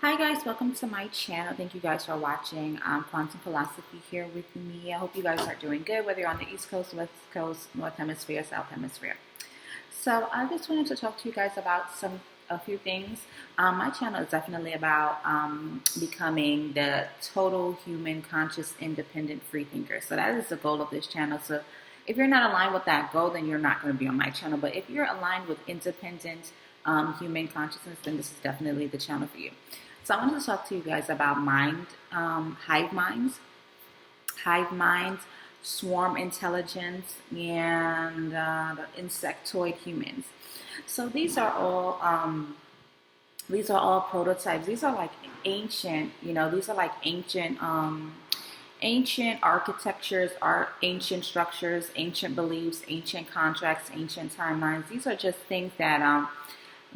Hi guys, welcome to my channel. Thank you guys for watching Quantum Philosophy here with me. I hope you guys are doing good, whether you're on the East Coast, West Coast, North Hemisphere, South Hemisphere. So I just wanted to talk to you guys about a few things. My channel is definitely about becoming the total human, conscious, independent, free thinker. So that is the goal of this channel. So if you're not aligned with that goal, then you're not going to be on my channel. But if you're aligned with independent human consciousness, then this is definitely the channel for you. So I wanted to talk to you guys about hive minds, swarm intelligence, and the insectoid humans. So these are all prototypes. These are like ancient, these are like ancient architectures, ancient structures, ancient beliefs, ancient contracts, ancient timelines. These are just things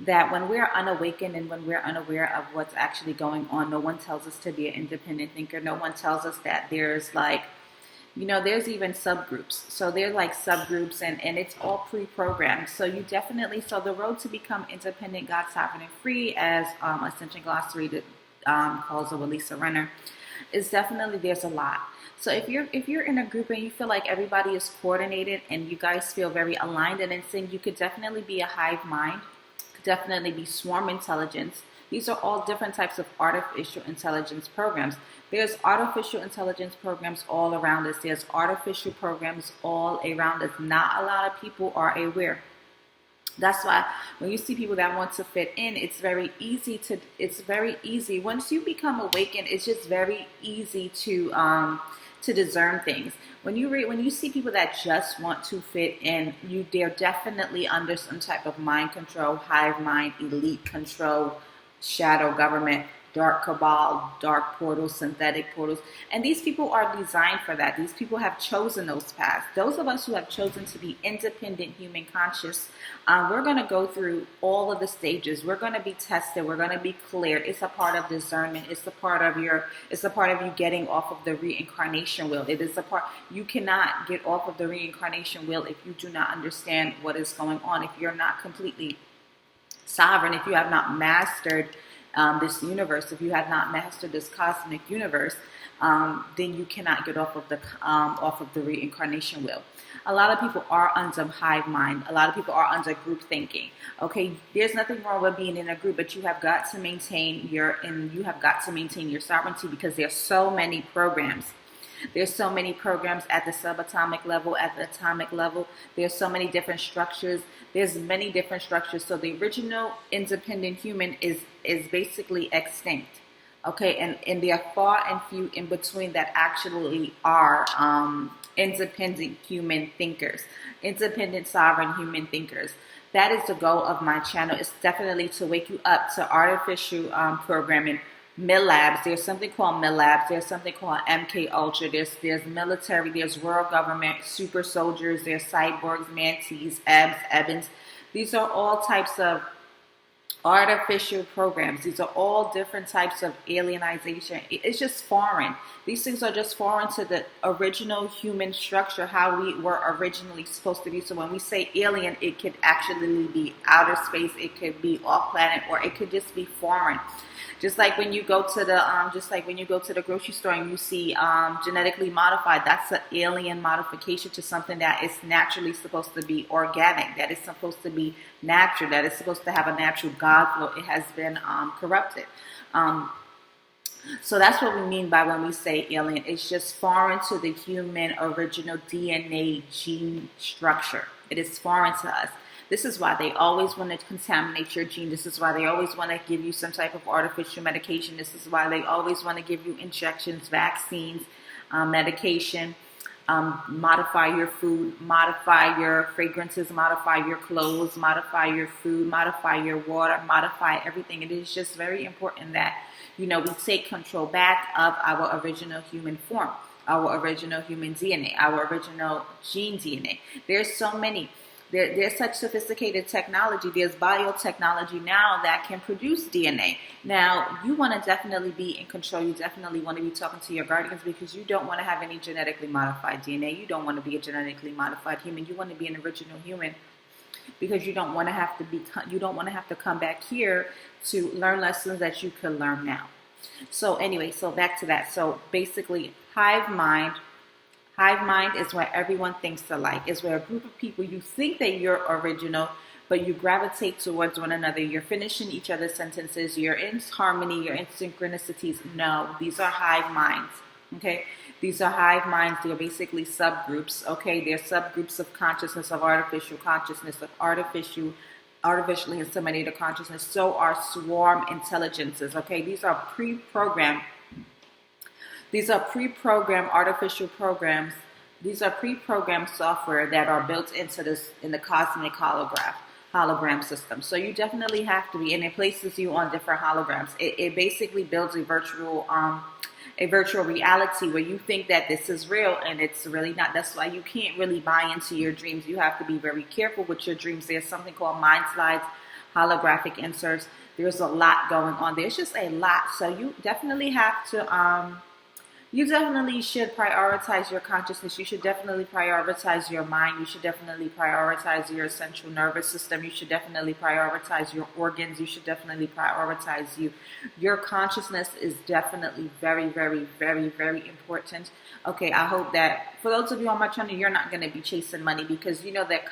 that when we're unawakened and when we're unaware of what's actually going on, no one tells us to be an independent thinker. No one tells us that there's there's even subgroups. So they're like subgroups and it's all pre-programmed. So the road to become independent, God, sovereign, and free, as Ascension Glossary calls it with Lisa Renee, is definitely, there's a lot. So if you're in a group and you feel like everybody is coordinated and you guys feel very aligned and in sync, you could definitely be a hive mind, definitely be swarm intelligence. These are all different types of artificial intelligence programs. There's artificial intelligence programs all around us. There's artificial programs all around us. Not a lot of people are aware. That's why when you see people that want to fit in, it's very easy. Once you become awakened, it's just very easy to discern things. When you see people that just want to fit in, they're definitely under some type of mind control, hive mind, elite control, shadow government, dark cabal, dark portals, synthetic portals. And these people are designed for that. These people have chosen those paths. Those of us who have chosen to be independent, human conscious, we're going to go through all of the stages. We're going to be tested. We're going to be cleared. It's a part of discernment. It's a part of you getting off of the reincarnation wheel. It is a part. You cannot get off of the reincarnation wheel if you do not understand what is going on. If you're not completely sovereign, if you have not mastered this universe, if you have not mastered this cosmic universe, then you cannot get off of the reincarnation wheel. A lot of people are under hive mind. A lot of people are under group thinking. Okay, there's nothing wrong with being in a group, but you have got to maintain your sovereignty, because there's so many programs. There's so many programs at the subatomic level, at the atomic level. There's so many different structures. There's many different structures. So the original independent human is basically extinct. Okay, and there are far and few in between that actually are independent human thinkers, independent sovereign human thinkers. That is the goal of my channel. It's definitely to wake you up to artificial programming. Labs. There's something called Labs. There's something called MK Ultra. There's military. There's world government. Super soldiers. There's cyborgs, mantis, ebons. These are all types of artificial programs. These are all different types of alienization. It's just foreign. These things are just foreign to the original human structure, how we were originally supposed to be. So when we say alien, it could actually be outer space, it could be off planet, or it could just be foreign. Just like when you go to the grocery store and you see genetically modified, that's an alien modification to something that is naturally supposed to be organic, that is supposed to be natural, that is supposed to have a natural God flow. It has been corrupted. So that's what we mean by when we say alien. It's just foreign to the human original DNA gene structure. It is foreign to us. This is why they always want to contaminate your gene. This is why they always want to give you some type of artificial medication. This is why they always want to give you injections, vaccines, medication, modify your food, modify your fragrances, modify your clothes, modify your food, modify your water, modify everything. It is just very important that, we take control back of our original human form, our original human DNA, our original gene DNA. There's so many. There's such sophisticated technology. There's biotechnology now that can produce DNA. Now, you want to definitely be in control. You definitely want to be talking to your guardians, because you don't want to have any genetically modified DNA. You don't want to be a genetically modified human. You want to be an original human because you don't want to have to come back here to learn lessons that you could learn now. So anyway, so back to that. So basically, hive mind is where everyone thinks alike. It's where a group of people, you think that you're original, but you gravitate towards one another. You're finishing each other's sentences. You're in harmony. You're in synchronicities. No, these are hive minds. Okay, these are hive minds. They're basically subgroups. Okay, they're subgroups of consciousness, of artificial consciousness, of artificially inseminated consciousness. So are swarm intelligences. Okay, these are pre-programmed. These are pre-programmed artificial programs. These are pre-programmed software that are built into the cosmic hologram system. So you definitely have to be, and it places you on different holograms. It basically builds a virtual reality where you think that this is real and it's really not. That's why you can't really buy into your dreams. You have to be very careful with your dreams. There's something called mind slides, holographic inserts. There's a lot going on. There's just a lot. So you definitely have to you definitely should prioritize your consciousness. You should definitely prioritize your mind. You should definitely prioritize your central nervous system. You should definitely prioritize your organs. You should definitely prioritize you. Your consciousness is definitely very, very, very, very important. Okay, I hope that for those of you on my channel, you're not going to be chasing money, because you know that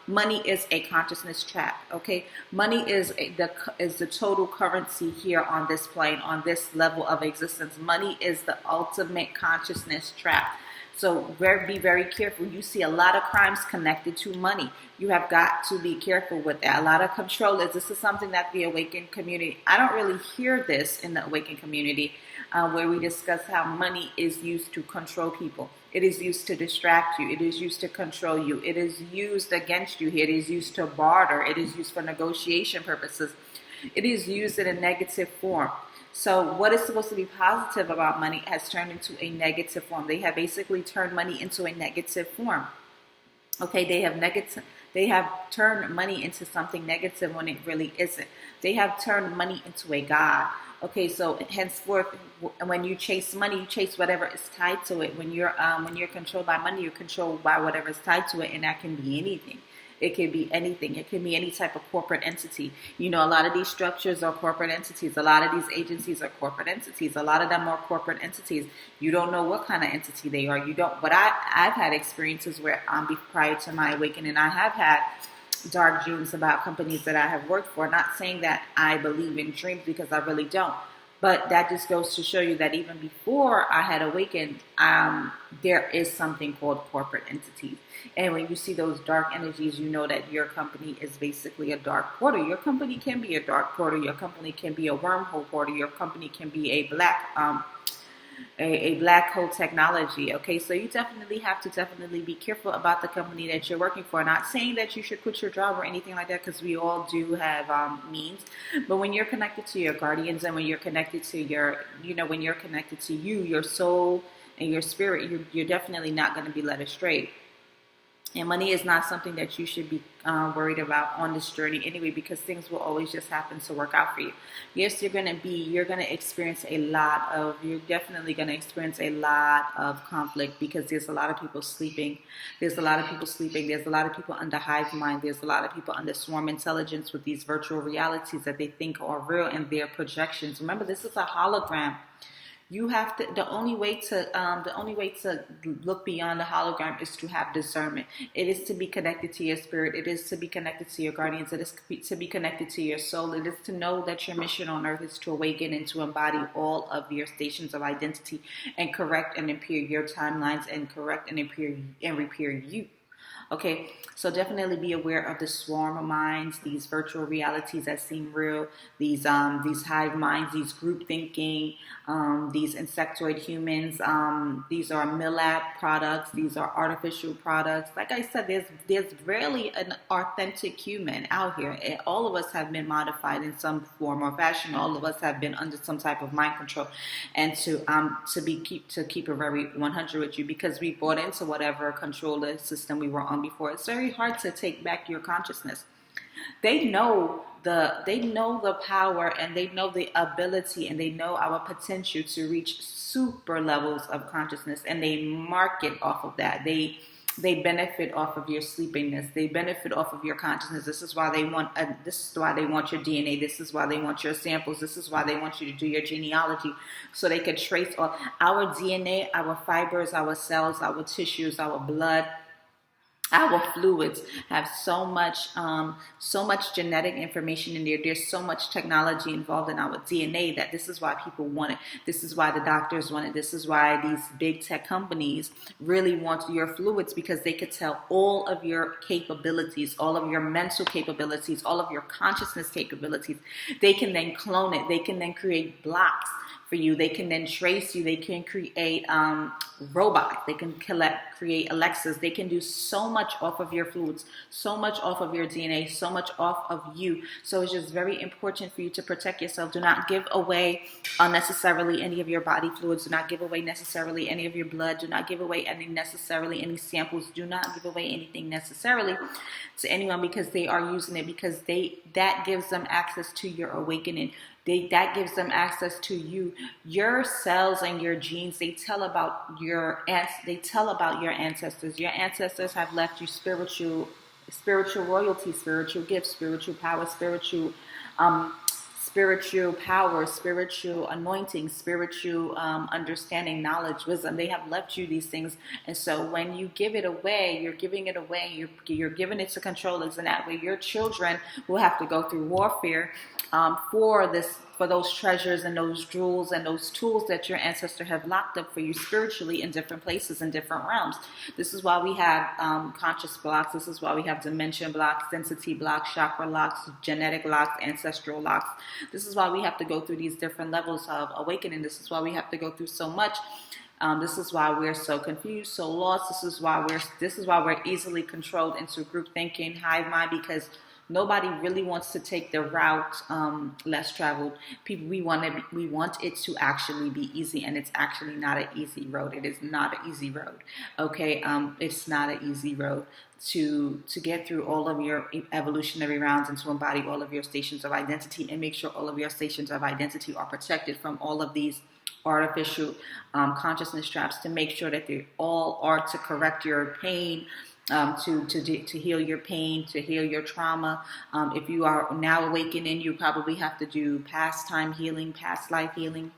money is a consciousness trap. Okay, money is the total currency here on this plane, on this level of existence. Money is the ultimate consciousness trap. So be very careful. You see a lot of crimes connected to money. You have got to be careful with that. A lot of controllers. This is something that the awakened community, I don't really hear this in the awakened community, where we discuss how money is used to control people. It is used to distract you. It is used to control you. It is used against you. It is used to barter. It is used for negotiation purposes. It is used in a negative form. So what is supposed to be positive about money has turned into a negative form. They have basically turned money into a negative form. Okay, they have turned money into something negative when it really isn't. They have turned money into a god. Okay, so henceforth, when you chase money, you chase whatever is tied to it. When you're controlled by money, you're controlled by whatever is tied to it, and that can be anything. It can be anything. It can be any type of corporate entity. You know, a lot of these structures are corporate entities. A lot of these agencies are corporate entities. A lot of them are corporate entities. You don't know what kind of entity they are. You don't. But I've had experiences where prior to my awakening, I have had dark dreams about companies that I have worked for. Not saying that I believe in dreams, because I really don't. But that just goes to show you that even before I had awakened, there is something called corporate entities. And when you see those dark energies, you know that your company is basically a dark portal. Your company can be a dark portal. Your company can be a wormhole portal. Your company can be a black hole technology. Okay, so you definitely have to be careful about the company that you're working for. Not saying that you should quit your job or anything like that, because we all do have means. But when you're connected to your guardians, and when you're connected to when you're connected to your soul and your spirit, you're definitely not going to be led astray. And money is not something that you should be worried about on this journey anyway, because things will always just happen to work out for you. Yes, you're definitely going to experience a lot of conflict, because there's a lot of people sleeping. There's a lot of people under hive mind. There's a lot of people under swarm intelligence with these virtual realities that they think are real, and their projections. Remember, this is a hologram. You have to. The only way to look beyond the hologram is to have discernment. It is to be connected to your spirit. It is to be connected to your guardians. It is to be connected to your soul. It is to know that your mission on earth is to awaken and to embody all of your stations of identity, and correct and repair your timelines, and correct and repair you. Okay, so definitely be aware of the swarm of minds, these virtual realities that seem real, these hive minds, these group thinking, these insectoid humans. These are millab products. These are artificial products. Like I said, there's rarely an authentic human out here. All of us have been modified in some form or fashion. All of us have been under some type of mind control, and to keep it very 100 with you, because we bought into whatever controller system we were on before. It's very hard to take back your consciousness. They know the power, and they know the ability, and they know our potential to reach super levels of consciousness, and they market off of that. They they benefit off of your sleepiness. They benefit off of your consciousness. This is why they want. This is why they want your DNA. This is why they want your samples. This is why they want you to do your genealogy, so they can trace all our DNA, our fibers, our cells, our tissues, our blood. Our fluids have so much genetic information in there. There's so much technology involved in our DNA that this is why people want it. This is why the doctors want it. This is why these big tech companies really want your fluids, because they could tell all of your capabilities, all of your mental capabilities, all of your consciousness capabilities. They can then clone it. They can then create blocks for you. They can then trace you. They can create robots. They can create Alexas. They can do so much off of your fluids, so much off of your DNA, so much off of you. So it's just very important for you to protect yourself. Do not give away unnecessarily any of your body fluids. Do not give away necessarily any of your blood. Do not give away any samples. Do not give away anything necessarily to anyone, because they are using it, because that gives them access to your awakening. That gives them access to you. Your cells and your genes, they tell about your ancestors. Your ancestors have left you spiritual royalty, spiritual gifts, spiritual power, spiritual power, spiritual anointing, spiritual understanding, knowledge, wisdom. They have left you these things. And so when you give it away, you're giving it away. You're giving it to controllers. And that way your children will have to go through warfare for those treasures and those jewels and those tools that your ancestor have locked up for you spiritually in different places, in different realms. This is why we have conscious blocks. This is why we have dimension blocks, density blocks, chakra locks, genetic locks, ancestral locks. This is why we have to go through these different levels of awakening. This is why we have to go through so much. This is why we're so confused, so lost. This is why we're easily controlled into group thinking, hive mind, because nobody really wants to take the route less traveled. We want it to actually be easy, and it's actually not an easy road. It is not an easy road. Okay, it's not an easy road to get through all of your evolutionary rounds and to embody all of your stations of identity and make sure all of your stations of identity are protected from all of these artificial consciousness traps, to make sure that they all are to correct your pain, to heal your pain, to heal your trauma. If you are now awakening, you probably have to do past time healing, past life healing.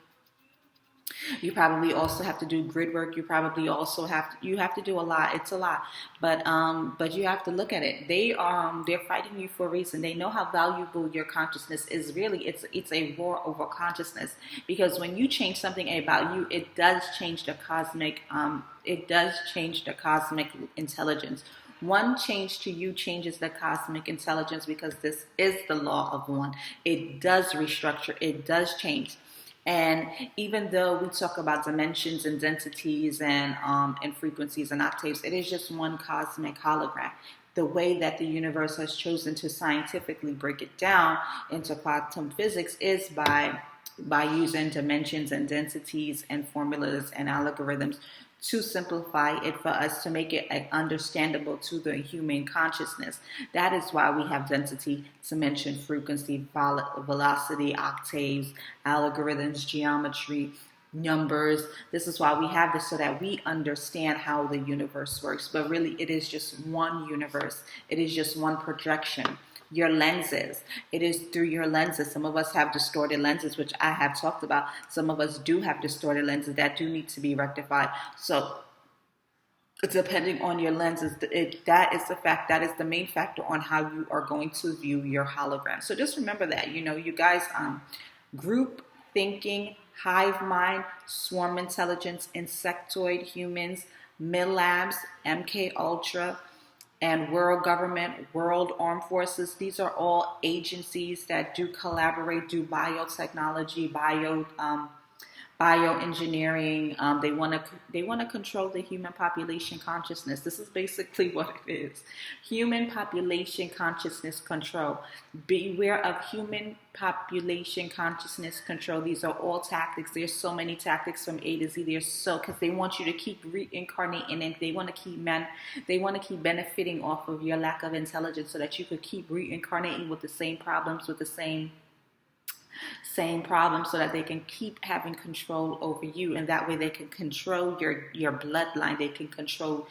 You probably also have to do grid work. You probably also have to do a lot. It's a lot, but you have to look at it. They're fighting you for a reason. They know how valuable your consciousness is. Really, it's a war over consciousness, because when you change something about you, it does change the cosmic. It does change the cosmic intelligence. One change to you changes the cosmic intelligence, because this is the law of one. It does restructure. It does change. And even though we talk about dimensions and densities and frequencies and octaves, it is just one cosmic hologram. The way that the universe has chosen to scientifically break it down into quantum physics is by using dimensions and densities and formulas and algorithms to simplify it for us, to make it understandable to the human consciousness. That is why we have density, dimension, frequency, velocity, octaves, algorithms, geometry, numbers. This is why we have this, so that we understand how the universe works. But really, it is just one universe. It is just one projection. Your lenses. It is through your lenses. Some of us have distorted lenses, which I have talked about. Some of us do have distorted lenses that do need to be rectified. So depending on your lenses, that is the main factor on how you are going to view your hologram. So just remember that, you guys, group thinking, hive mind, swarm intelligence, insectoid humans, mid-labs, MK Ultra, and world government, world armed forces. These are all agencies that do collaborate, do biotechnology, bioengineering. They want to control the human population consciousness. This is basically what it is. Human population consciousness control. Beware of human population consciousness control. These are all tactics. There's so many tactics from A to Z. Because they want you to keep reincarnating, and they want to keep benefiting off of your lack of intelligence, so that you could keep reincarnating with the same problems, with the same problems, so that they can keep having control over you, and that way they can control your bloodline. They can control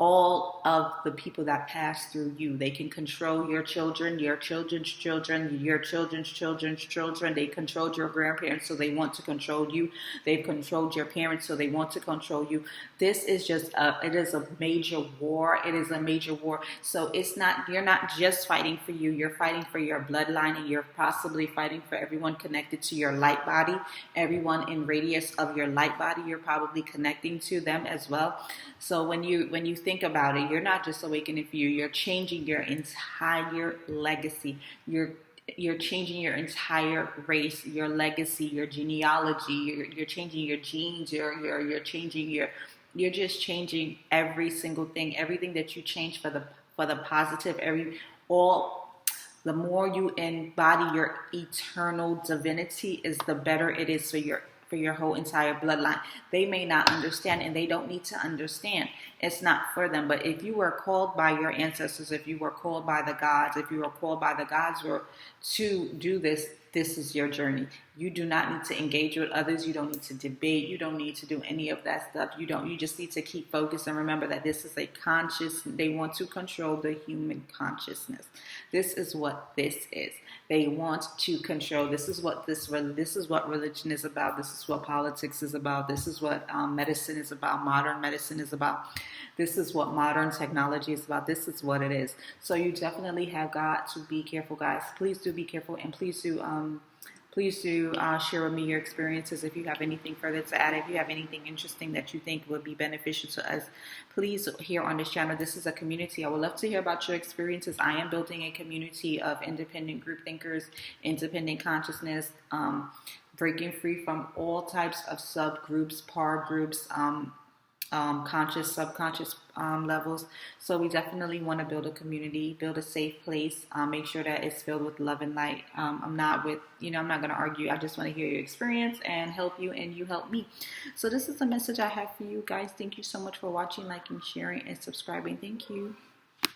all of the people that pass through you. They can control your children, your children's children, your children's children's children. They controlled your grandparents, so they want to control you. They've controlled your parents, so they want to control you. This is just it is a major war. It is a major war. So you're not just fighting for you. You're fighting for your bloodline, and you're possibly fighting for everyone connected to your light body. Everyone in radius of your light body, you're probably connecting to them as well. So when you think about it, you're not just awakening for you, you're changing your entire legacy. You're changing your entire race, your legacy, your genealogy. You're changing your genes. You're changing you're just changing every single thing, everything that you change for the positive. The more you embody your eternal divinity, is the better it is for your whole entire bloodline. They may not understand, and they don't need to understand. It's not for them. But if you were called by your ancestors, if you were called by the gods, to do this, this is your journey. You do not need to engage with others. You don't need to debate. You don't need to do any of that stuff. You just need to keep focused and remember that this is they want to control the human consciousness. This is what this is. They want to control. This is what religion is about. This is what politics is about. This is what medicine is about. Modern medicine is about. This is what modern technology is about. This is what it is. So you definitely have got to be careful, guys. Please do be careful, and please do share with me your experiences. If you have anything further to add, if you have anything interesting that you think would be beneficial to us, please, here on this channel. This is a community. I would love to hear about your experiences. I am building a community of independent group thinkers, independent consciousness, breaking free from all types of subgroups, par groups, conscious, subconscious levels. So we definitely want to build a community, build a safe place, make sure that it's filled with love and light. I'm not going to argue. I just want to hear your experience and help you, and you help me. So this is the message I have for you guys. Thank you so much for watching, liking, sharing, and subscribing. Thank you.